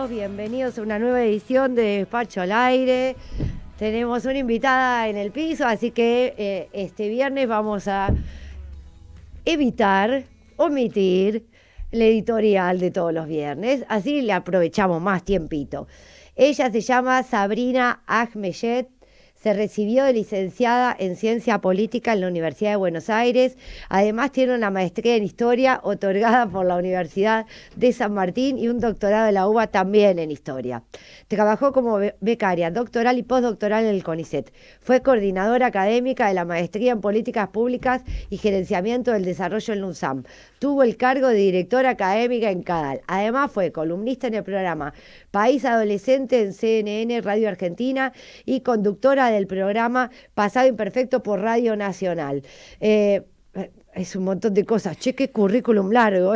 todos, bienvenidos a una nueva edición de Despacho al Aire. Tenemos una invitada en el piso, así que este viernes vamos a omitir el editorial de todos los viernes, así le aprovechamos más tiempito. Ella se llama Sabrina Ahmeyet. Se recibió de licenciada en Ciencia Política en la Universidad de Buenos Aires. Además tiene una maestría en Historia otorgada por la Universidad de San Martín y un doctorado de la UBA también en Historia. Trabajó como becaria, doctoral y postdoctoral en el CONICET. Fue coordinadora académica de la Maestría en Políticas Públicas y Gerenciamiento del Desarrollo en la UNSAM. Tuvo el cargo de directora académica en CADAL. Además fue columnista en el programa País Adolescente en CNN Radio Argentina y conductora del programa Pasado Imperfecto por Radio Nacional. Es un montón de cosas. Che, qué currículum largo.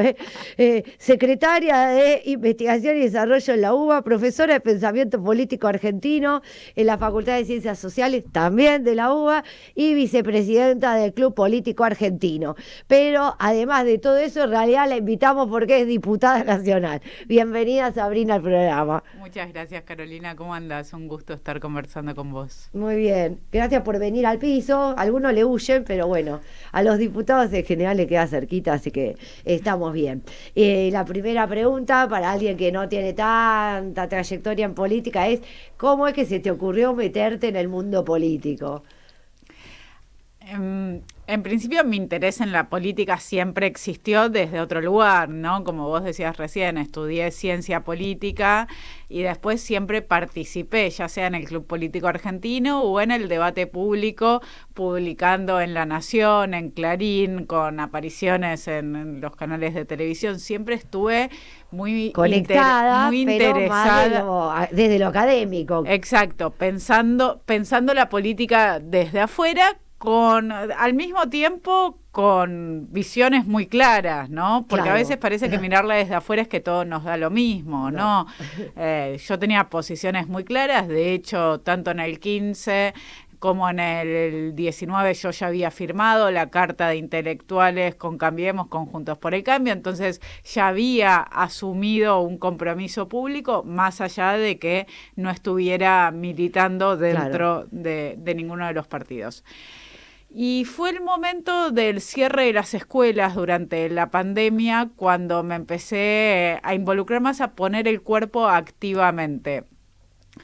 Secretaria de Investigación y Desarrollo en la UBA, profesora de Pensamiento Político Argentino en la Facultad de Ciencias Sociales, también de la UBA, y vicepresidenta del Club Político Argentino. Pero además de todo eso, en realidad la invitamos porque es diputada nacional. Bienvenida, Sabrina, al programa. Muchas gracias, Carolina. ¿Cómo andas? Un gusto estar conversando con vos. Muy bien. Gracias por venir al piso. Algunos le huyen, pero bueno, a los diputados en general le queda cerquita, así que estamos bien. La primera pregunta para alguien que no tiene tanta trayectoria en política es: ¿cómo es que se te ocurrió meterte en el mundo político? En principio mi interés en la política siempre existió desde otro lugar, ¿no? Como vos decías recién, estudié ciencia política y después siempre participé, ya sea en el Club Político Argentino o en el debate público, publicando en La Nación, en Clarín, con apariciones en los canales de televisión. Siempre estuve muy conectada, muy pero interesada. más desde lo académico. Exacto, pensando la política desde afuera, al mismo tiempo con visiones muy claras, ¿no? Porque claro. A veces parece que mirarla desde afuera es que todo nos da lo mismo, ¿no? Yo tenía posiciones muy claras, de hecho, tanto en el 15 como en el 19 yo ya había firmado la Carta de Intelectuales con Cambiemos, con Juntos por el Cambio, entonces ya había asumido un compromiso público, más allá de que no estuviera militando dentro de ninguno de los partidos. Y fue el momento del cierre de las escuelas durante la pandemia cuando me empecé a involucrar más, a poner el cuerpo activamente.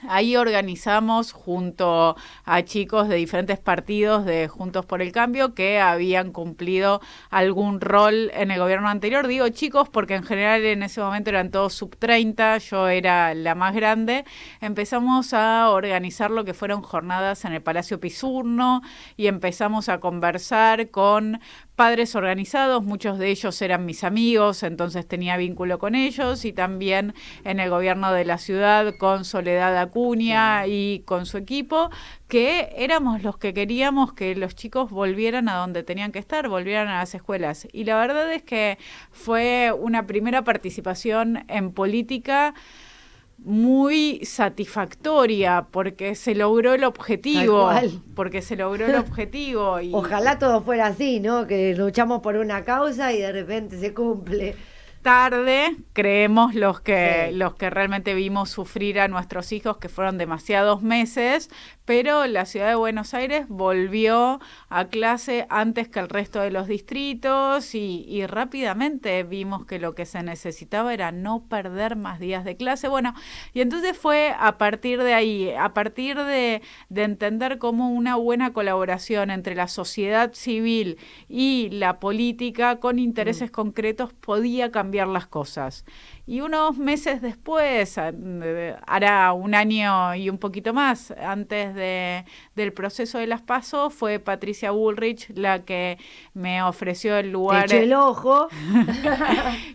Ahí organizamos junto a chicos de diferentes partidos de Juntos por el Cambio que habían cumplido algún rol en el gobierno anterior. Digo chicos porque en general en ese momento eran todos sub-30, yo era la más grande. Empezamos a organizar lo que fueron jornadas en el Palacio Pisurno y empezamos a conversar con padres organizados, muchos de ellos eran mis amigos, entonces tenía vínculo con ellos, y también en el gobierno de la ciudad con Soledad Acuña y con su equipo, que éramos los que queríamos que los chicos volvieran a donde tenían que estar, volvieran a las escuelas. Y la verdad es que fue una primera participación en política muy satisfactoria porque se logró el objetivo. Y ojalá todo fuera así, ¿no? Que luchamos por una causa y de repente se cumple. Tarde, creemos los que realmente vimos sufrir a nuestros hijos, que fueron demasiados meses, pero la ciudad de Buenos Aires volvió a clase antes que el resto de los distritos y rápidamente vimos que lo que se necesitaba era no perder más días de clase. Bueno, y entonces fue a partir de ahí, a partir de entender cómo una buena colaboración entre la sociedad civil y la política con intereses concretos podía cambiar las cosas. Y unos meses después, hará un año y un poquito más, antes del proceso de las PASO, fue Patricia Bullrich la que me ofreció el lugar. Te eché el ojo.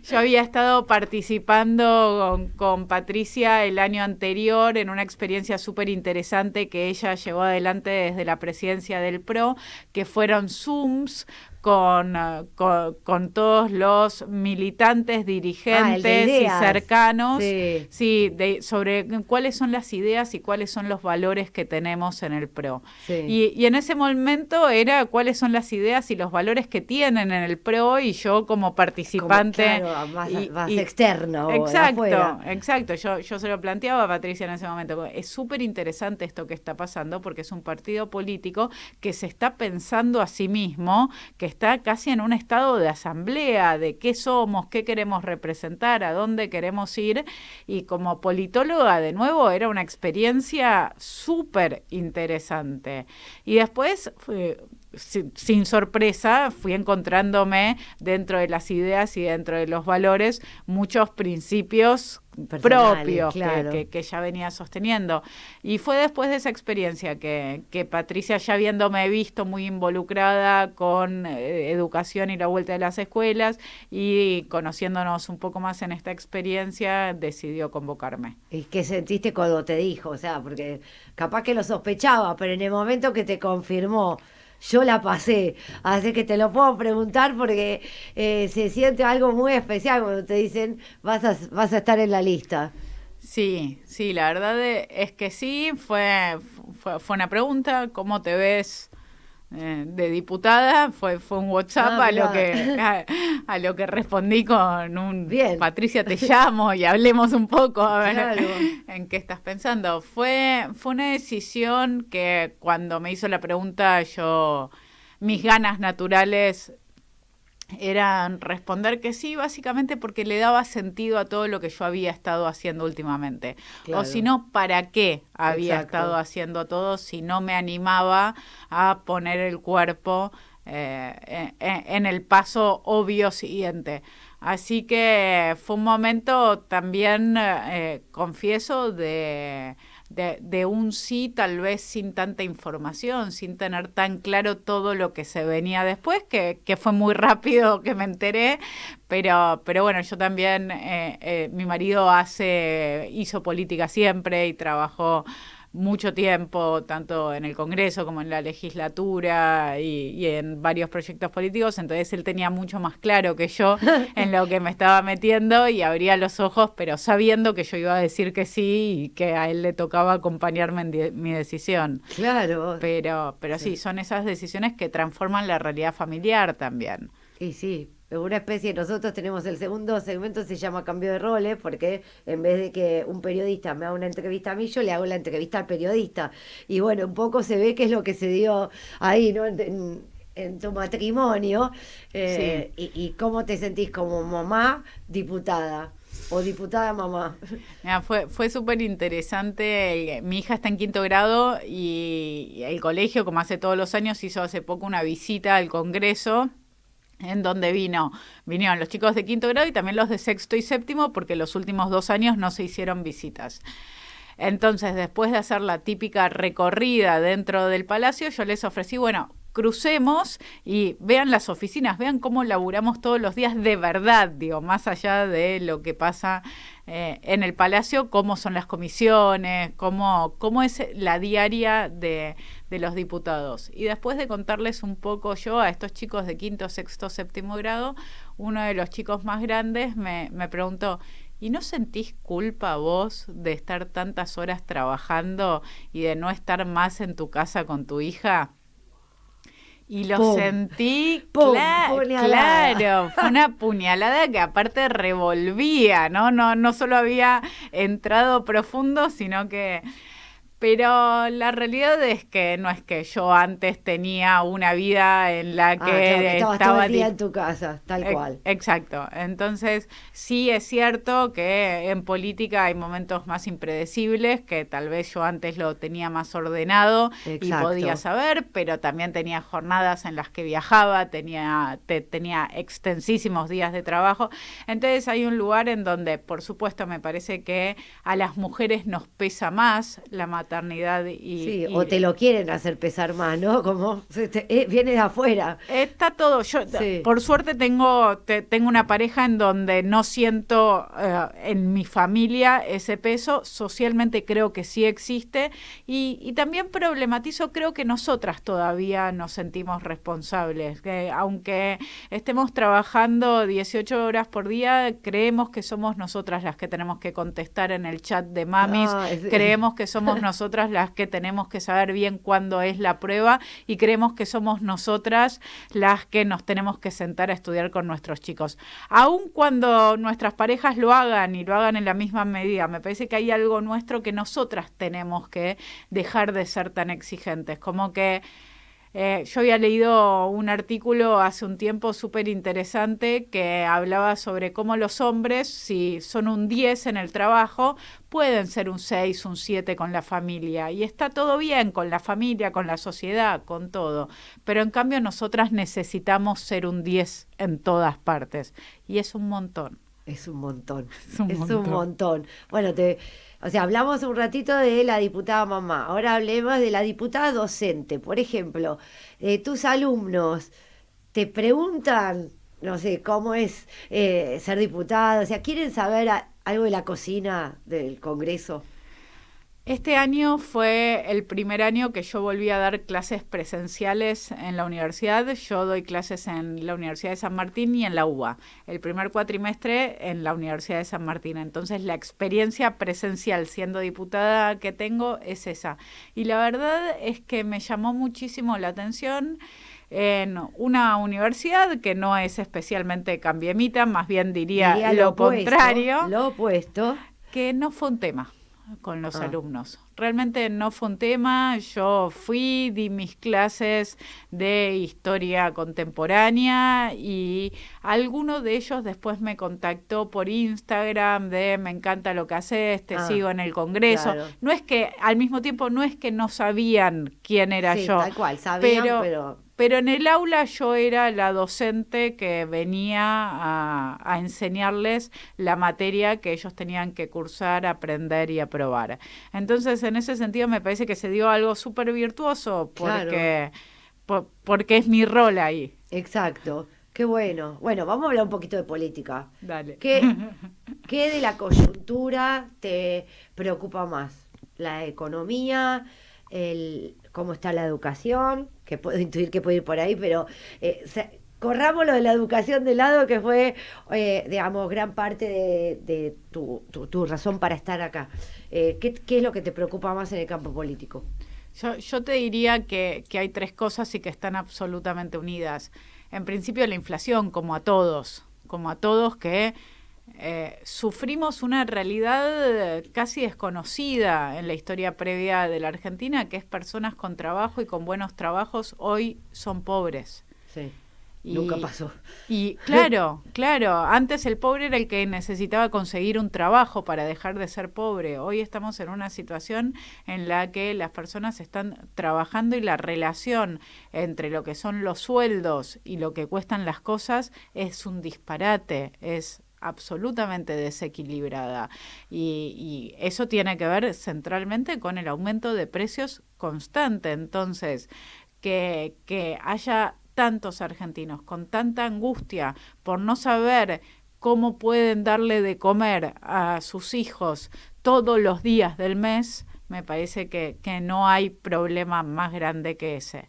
Yo había estado participando con Patricia el año anterior en una experiencia súper interesante que ella llevó adelante desde la presidencia del PRO, que fueron Zooms con todos los militantes, dirigentes ideas. cercanos, Sí. sí, sobre cuáles son las ideas y cuáles son los valores que tenemos en el PRO. Sí. Y en ese momento era cuáles son las ideas y los valores que tienen en el PRO, y yo como participante. Claro, más externo, de afuera. Exacto. Yo se lo planteaba a Patricia en ese momento. Es súper interesante esto que está pasando, porque es un partido político que se está pensando a sí mismo, que está casi en un estado de asamblea, de qué somos, qué queremos representar, a dónde queremos ir, y como politóloga, de nuevo, era una experiencia súper interesante. Y después, sin sorpresa, fui encontrándome dentro de las ideas y dentro de los valores muchos principios propios, claro, que ya venía sosteniendo. Y fue después de esa experiencia que Patricia, ya habiéndome visto muy involucrada con educación y la vuelta de las escuelas, y conociéndonos un poco más en esta experiencia, decidió convocarme. ¿Y qué sentiste cuando te dijo? O sea, porque capaz que lo sospechaba, pero en el momento que te confirmó, yo la pasé. Así que te lo puedo preguntar porque se siente algo muy especial cuando te dicen vas a estar en la lista. Sí, la verdad es que sí, fue una pregunta: ¿cómo te ves de diputada? Fue un WhatsApp a lo que respondí con un Bien. Patricia, te llamo y hablemos un poco, a ver, claro, en qué estás pensando. Fue una decisión que, cuando me hizo la pregunta, mis ganas naturales eran responder que sí, básicamente porque le daba sentido a todo lo que yo había estado haciendo últimamente. claro. O si no, ¿para qué había Exacto. estado haciendo todo si no me animaba a poner el cuerpo en el paso obvio siguiente? Así que fue un momento también, confieso, de un sí, tal vez sin tanta información, sin tener tan claro todo lo que se venía después, que fue muy rápido que me enteré, pero bueno, yo también, mi marido hizo política siempre y trabajó mucho tiempo, tanto en el Congreso como en la legislatura y en varios proyectos políticos, entonces él tenía mucho más claro que yo en lo que me estaba metiendo, y abría los ojos, pero sabiendo que yo iba a decir que sí y que a él le tocaba acompañarme en mi decisión. Claro. Pero sí, son esas decisiones que transforman la realidad familiar también. Y sí, una especie, nosotros tenemos el segundo segmento, se llama cambio de roles, porque en vez de que un periodista me haga una entrevista a mí, yo le hago la entrevista al periodista. Y bueno, un poco se ve qué es lo que se dio ahí, ¿no? En tu matrimonio, Sí. y cómo te sentís como mamá, diputada. O diputada mamá. Mira, fue súper interesante. Mi hija está en 5º grado y el colegio, como hace todos los años, hizo hace poco una visita al Congreso, en donde vinieron los chicos de 5º grado y también los de 6º y 7º, porque los últimos 2 años no se hicieron visitas. Entonces, después de hacer la típica recorrida dentro del Palacio, yo les ofrecí, bueno, crucemos y vean las oficinas, vean cómo laburamos todos los días de verdad, digo, más allá de lo que pasa en el Palacio, cómo son las comisiones, cómo es la diaria de los diputados. Y después de contarles un poco yo a estos chicos de 5º, 6º, 7º grado, uno de los chicos más grandes me preguntó: ¿y no sentís culpa vos de estar tantas horas trabajando y de no estar más en tu casa con tu hija? Y lo ¡Pum! sentí, ¡Pum! claro, fue una puñalada que aparte revolvía, ¿no? No solo había entrado profundo, sino que... Pero la realidad es que no es que yo antes tenía una vida en la que claro, que estabas todo estaba... el día en tu casa, tal cual. Exacto. Entonces, sí es cierto que en política hay momentos más impredecibles, que tal vez yo antes lo tenía más ordenado. Exacto. Y podía saber, pero también tenía jornadas en las que viajaba, tenía extensísimos días de trabajo. Entonces hay un lugar en donde, por supuesto, me parece que a las mujeres nos pesa más la maternidad maternidad Sí, o te lo quieren hacer pesar más, ¿no? Como viene de afuera. Está todo. Yo, Sí. por suerte, tengo una pareja en donde no siento en mi familia ese peso. Socialmente creo que sí existe. Y también problematizo, creo que nosotras todavía nos sentimos responsables. Que aunque estemos trabajando 18 horas por día, creemos que somos nosotras las que tenemos que contestar en el chat de mamis. Creemos que somos nosotras las que tenemos que saber bien cuándo es la prueba y creemos que somos nosotras las que nos tenemos que sentar a estudiar con nuestros chicos. Aun cuando nuestras parejas lo hagan y lo hagan en la misma medida, me parece que hay algo nuestro que nosotras tenemos que dejar de ser tan exigentes, como que yo había leído un artículo hace un tiempo súper interesante que hablaba sobre cómo los hombres, si son un 10 en el trabajo, pueden ser un 6, un 7 con la familia. Y está todo bien con la familia, con la sociedad, con todo. Pero en cambio nosotras necesitamos ser un 10 en todas partes. Y es un montón. Es un montón. Es un montón. Bueno, hablamos un ratito de la diputada mamá. Ahora hablemos de la diputada docente. Por ejemplo, tus alumnos te preguntan, no sé, cómo es ser diputada. O sea, ¿quieren saber algo de la cocina del Congreso? Este año fue el primer año que yo volví a dar clases presenciales en la universidad. Yo doy clases en la Universidad de San Martín y en la UBA. El primer cuatrimestre en la Universidad de San Martín. Entonces la experiencia presencial siendo diputada que tengo es esa. Y la verdad es que me llamó muchísimo la atención en una universidad que no es especialmente cambiemita, más bien diría lo opuesto, contrario. Lo opuesto. Que no fue un tema con los alumnos. Realmente no fue un tema. Yo di mis clases de historia contemporánea y alguno de ellos después me contactó por Instagram me encanta lo que haces, te sigo en el Congreso. Claro. No es que, al mismo tiempo, no es que no sabían quién era yo. Tal cual, sabían, pero en el aula yo era la docente que venía a enseñarles la materia que ellos tenían que cursar, aprender y aprobar. Entonces, en ese sentido, me parece que se dio algo súper virtuoso porque, claro. Porque es mi rol ahí. Exacto. Qué bueno. Bueno, vamos a hablar un poquito de política. Dale. ¿Qué de la coyuntura te preocupa más? ¿La economía? ¿Cómo está la educación? Que puedo intuir que puede ir por ahí, pero corramos lo de la educación de lado, que fue, digamos, gran parte de tu razón para estar acá. ¿Qué es lo que te preocupa más en el campo político? Yo te diría que hay tres cosas y que están absolutamente unidas. En principio, la inflación, como a todos que sufrimos una realidad casi desconocida en la historia previa de la Argentina, que es personas con trabajo y con buenos trabajos hoy son pobres. Sí. Nunca pasó. Y claro, antes el pobre era el que necesitaba conseguir un trabajo para dejar de ser pobre. Hoy estamos en una situación en la que las personas están trabajando y la relación entre lo que son los sueldos y lo que cuestan las cosas es un disparate, es absolutamente desequilibrada. Y eso tiene que ver centralmente con el aumento de precios constante. Entonces, que haya tantos argentinos con tanta angustia por no saber cómo pueden darle de comer a sus hijos todos los días del mes, me parece que no hay problema más grande que ese.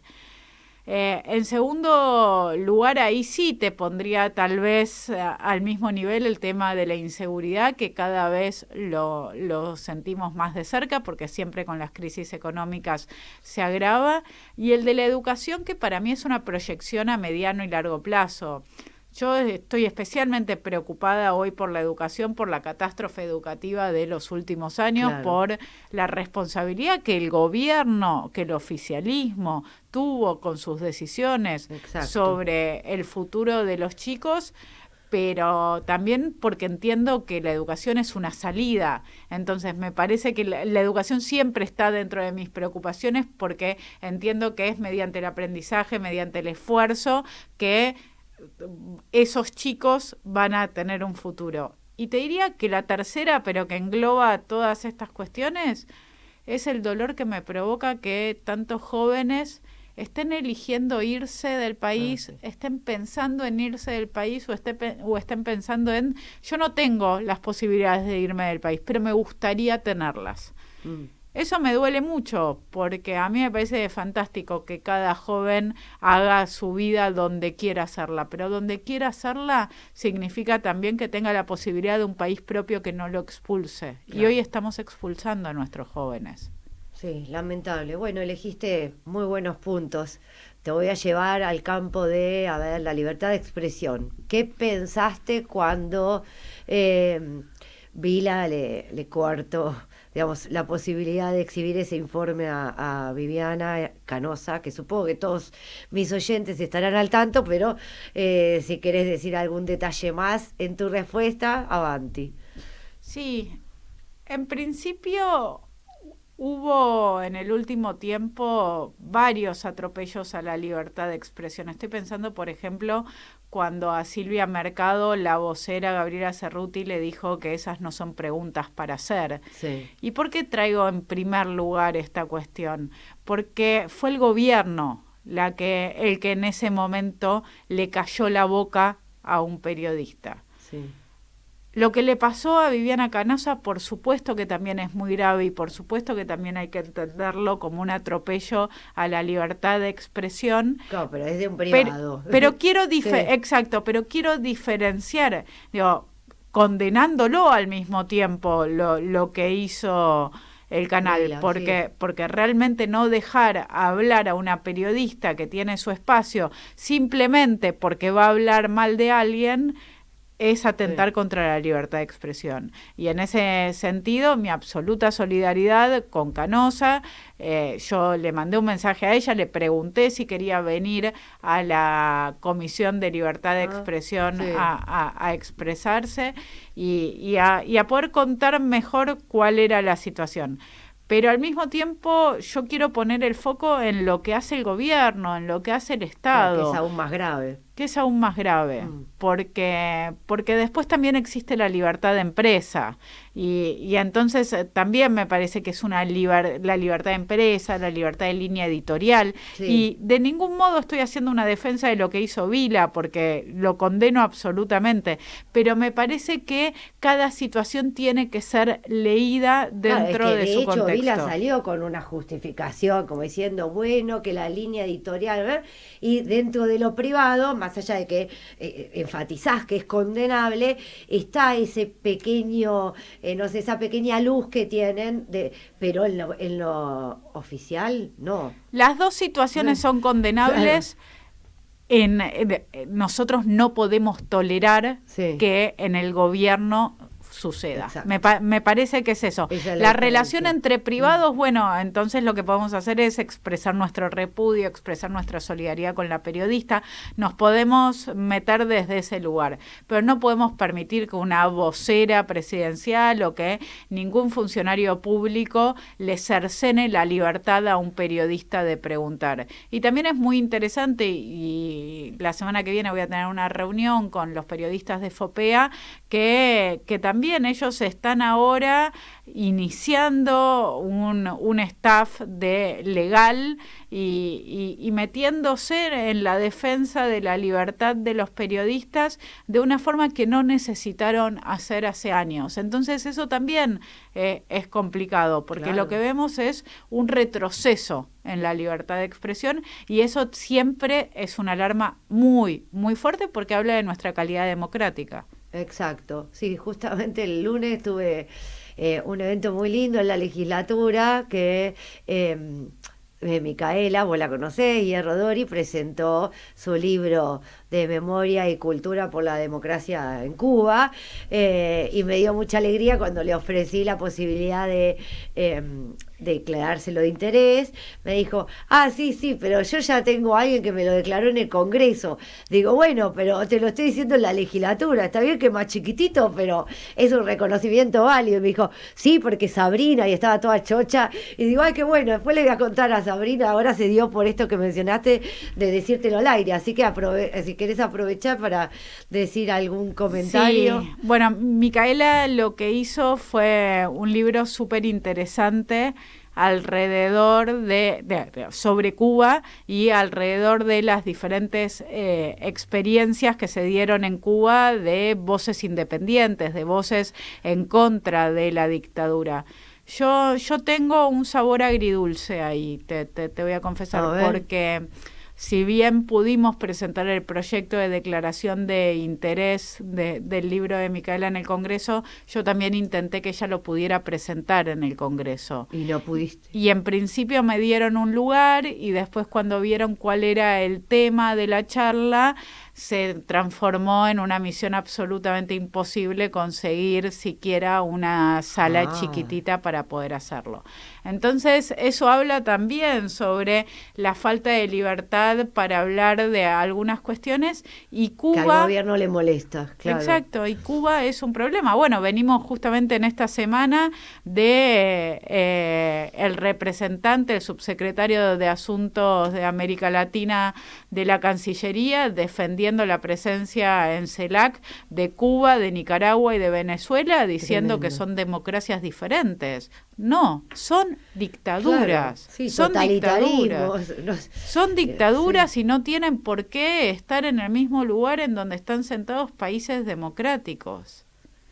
En segundo lugar, ahí sí te pondría tal vez al mismo nivel el tema de la inseguridad, que cada vez lo sentimos más de cerca, porque siempre con las crisis económicas se agrava, y el de la educación, que para mí es una proyección a mediano y largo plazo. Yo estoy especialmente preocupada hoy por la educación, por la catástrofe educativa de los últimos años, claro. Por la responsabilidad que el gobierno, que el oficialismo tuvo con sus decisiones Exacto. Sobre el futuro de los chicos, pero también porque entiendo que la educación es una salida. Entonces me parece que la educación siempre está dentro de mis preocupaciones, porque entiendo que es mediante el aprendizaje, mediante el esfuerzo, que esos chicos van a tener un futuro. Y te diría que la tercera, pero que engloba todas estas cuestiones, es el dolor que me provoca que tantos jóvenes estén eligiendo irse del país, estén pensando en irse del país o estén pensando en, yo no tengo las posibilidades de irme del país, pero me gustaría tenerlas. Eso me duele mucho, porque a mí me parece fantástico que cada joven haga su vida donde quiera hacerla, pero donde quiera hacerla significa también que tenga la posibilidad de un país propio que no lo expulse. Claro. Y hoy estamos expulsando a nuestros jóvenes. Sí, lamentable. Bueno, elegiste muy buenos puntos. Te voy a llevar al campo de, a ver, la libertad de expresión. ¿Qué pensaste cuando Vila le cortó, digamos, la posibilidad de exhibir ese informe a Viviana Canosa, que supongo que todos mis oyentes estarán al tanto, pero si querés decir algún detalle más en tu respuesta, avanti. Sí, en principio hubo en el último tiempo varios atropellos a la libertad de expresión. Estoy pensando, por ejemplo, cuando a Silvia Mercado, la vocera Gabriela Cerruti, le dijo que esas no son preguntas para hacer. Sí. ¿Y por qué traigo en primer lugar esta cuestión? Porque fue el gobierno el que en ese momento le cayó la boca a un periodista. Sí. Lo que le pasó a Viviana Canosa, por supuesto que también es muy grave y por supuesto que también hay que entenderlo como un atropello a la libertad de expresión. Claro, pero es de un privado. Pero quiero sí. Exacto, pero quiero diferenciar, digo, condenándolo al mismo tiempo lo que hizo el canal, Mira, porque realmente no dejar hablar a una periodista que tiene su espacio simplemente porque va a hablar mal de alguien es atentar contra la libertad de expresión. Y en ese sentido, mi absoluta solidaridad con Canosa. Yo le mandé un mensaje a ella, le pregunté si quería venir a la Comisión de Libertad de Expresión a expresarse y a poder contar mejor cuál era la situación. Pero al mismo tiempo yo quiero poner el foco en lo que hace el gobierno, en lo que hace el Estado. Que es aún más grave. Que es aún más grave, porque después también existe la libertad de empresa y entonces también me parece que es la libertad de empresa, la libertad de línea editorial y de ningún modo estoy haciendo una defensa de lo que hizo Vila porque lo condeno absolutamente, pero me parece que cada situación tiene que ser leída dentro de su contexto. Vila salió con una justificación como diciendo, bueno, que la línea editorial, y dentro de lo privado, más allá de que enfatizás que es condenable, está ese pequeño, no sé, esa pequeña luz que tienen, pero en lo oficial, no. Las dos situaciones son condenables. Nosotros no podemos tolerar que en el gobierno suceda. Me parece que es eso. La relación entre privados, bueno, entonces lo que podemos hacer es expresar nuestro repudio, expresar nuestra solidaridad con la periodista. Nos podemos meter desde ese lugar, pero no podemos permitir que una vocera presidencial o que ningún funcionario público le cercene la libertad a un periodista de preguntar. Y también es muy interesante, y la semana que viene voy a tener una reunión con los periodistas de FOPEA que también ellos están ahora iniciando un staff de legal y metiéndose en la defensa de la libertad de los periodistas de una forma que no necesitaron hacer hace años. Entonces eso también es complicado, porque lo que vemos es un retroceso en la libertad de expresión y eso siempre es una alarma muy, muy fuerte porque habla de nuestra calidad democrática. Exacto, sí, justamente el lunes tuve un evento muy lindo en la legislatura que Micaela, vos la conocés, Hierro Dori, presentó su libro de Memoria y Cultura por la Democracia en Cuba y me dio mucha alegría cuando le ofrecí la posibilidad de declarárselo de interés. Me dijo, sí, pero yo ya tengo a alguien que me lo declaró en el Congreso. Digo, bueno, pero te lo estoy diciendo en la legislatura, está bien que es más chiquitito, pero es un reconocimiento válido. Y me dijo, sí, porque Sabrina, y estaba toda chocha, y digo, qué bueno, después le voy a contar a Sabrina, ahora se dio por esto que mencionaste de decírtelo al aire, así que si querés aprovechar para decir algún comentario. Sí, bueno, Micaela lo que hizo fue un libro súper interesante. alrededor sobre Cuba y alrededor de las diferentes experiencias que se dieron en Cuba de voces independientes, de voces en contra de la dictadura. Yo tengo un sabor agridulce ahí, te voy a confesar, porque si bien pudimos presentar el proyecto de declaración de interés del libro de Micaela en el Congreso, yo también intenté que ella lo pudiera presentar en el Congreso. Y no pudiste. Y en principio me dieron un lugar y después cuando vieron cuál era el tema de la charla, se transformó en una misión absolutamente imposible conseguir siquiera una sala chiquitita para poder hacerlo. Entonces, eso habla también sobre la falta de libertad para hablar de algunas cuestiones y Cuba... Que al gobierno le molesta, claro. Exacto, y Cuba es un problema. Bueno, venimos justamente en esta semana de el representante, el subsecretario de Asuntos de América Latina de la Cancillería, defendiendo la presencia en CELAC de Cuba, de Nicaragua y de Venezuela, diciendo que son democracias diferentes. No, son dictaduras. Claro, sí, son dictaduras. Son dictaduras sí. Y no tienen por qué estar en el mismo lugar en donde están sentados países democráticos.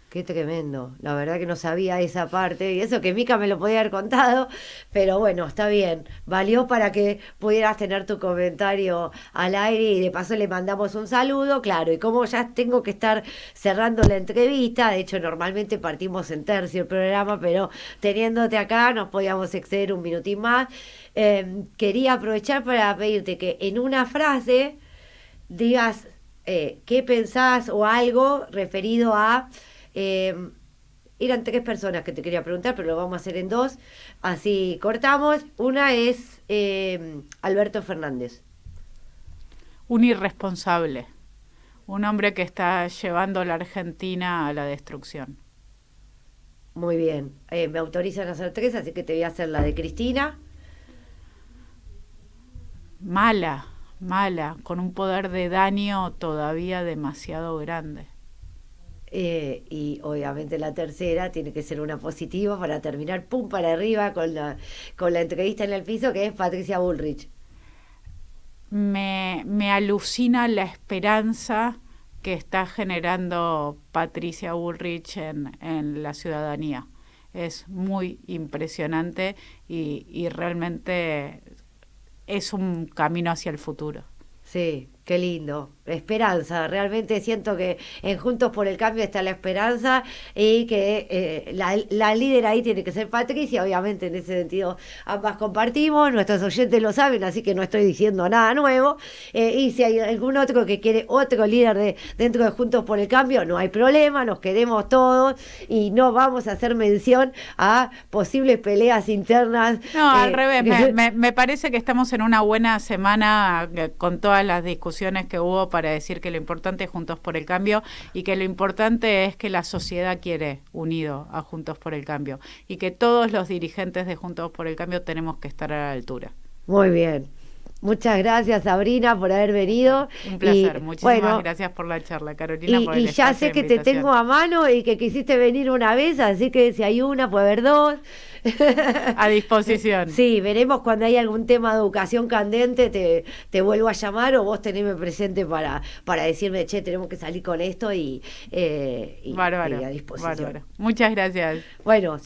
Qué tremendo, la verdad que no sabía esa parte, y eso que Mica me lo podía haber contado, pero bueno, está bien, valió para que pudieras tener tu comentario al aire y de paso le mandamos un saludo, claro, y como ya tengo que estar cerrando la entrevista, de hecho normalmente partimos en tercio el programa, pero teniéndote acá nos podíamos exceder un minutín más, quería aprovechar para pedirte que en una frase digas qué pensás o algo referido a... eran 3 personas que te quería preguntar, pero lo vamos a hacer en 2, así cortamos. Una es Alberto Fernández. Un irresponsable, un hombre que está llevando a la Argentina a la destrucción. Muy bien, me autorizan a hacer 3, así que te voy a hacer la de Cristina. Mala, con un poder de daño todavía demasiado grande. Y obviamente la tercera tiene que ser una positiva para terminar pum para arriba con la entrevista en el piso, que es Patricia Bullrich. Me alucina la esperanza que está generando Patricia Bullrich en la ciudadanía. Es muy impresionante y realmente es un camino hacia el futuro. Sí, qué lindo. Esperanza, realmente siento que en Juntos por el Cambio está la esperanza y que la líder ahí tiene que ser Patricia, obviamente en ese sentido ambas compartimos, nuestros oyentes lo saben, así que no estoy diciendo nada nuevo, y si hay algún otro que quiere otro líder dentro de Juntos por el Cambio, no hay problema, nos queremos todos y no vamos a hacer mención a posibles peleas internas. No, al revés, me parece que estamos en una buena semana con todas las discusiones que hubo para decir que lo importante es Juntos por el Cambio y que lo importante es que la sociedad quiere unido a Juntos por el Cambio y que todos los dirigentes de Juntos por el Cambio tenemos que estar a la altura. Muy bien. Muchas gracias, Sabrina, por haber venido. Un placer, muchísimas gracias por la charla, Carolina. Y ya sé que te tengo a mano y que quisiste venir una vez, así que si hay una, puede haber 2. A disposición. Sí, veremos cuando hay algún tema de educación candente, te vuelvo a llamar o vos teneme presente para decirme, che, tenemos que salir con esto y bárbaro, a disposición. Bárbaro. Muchas gracias. Bueno.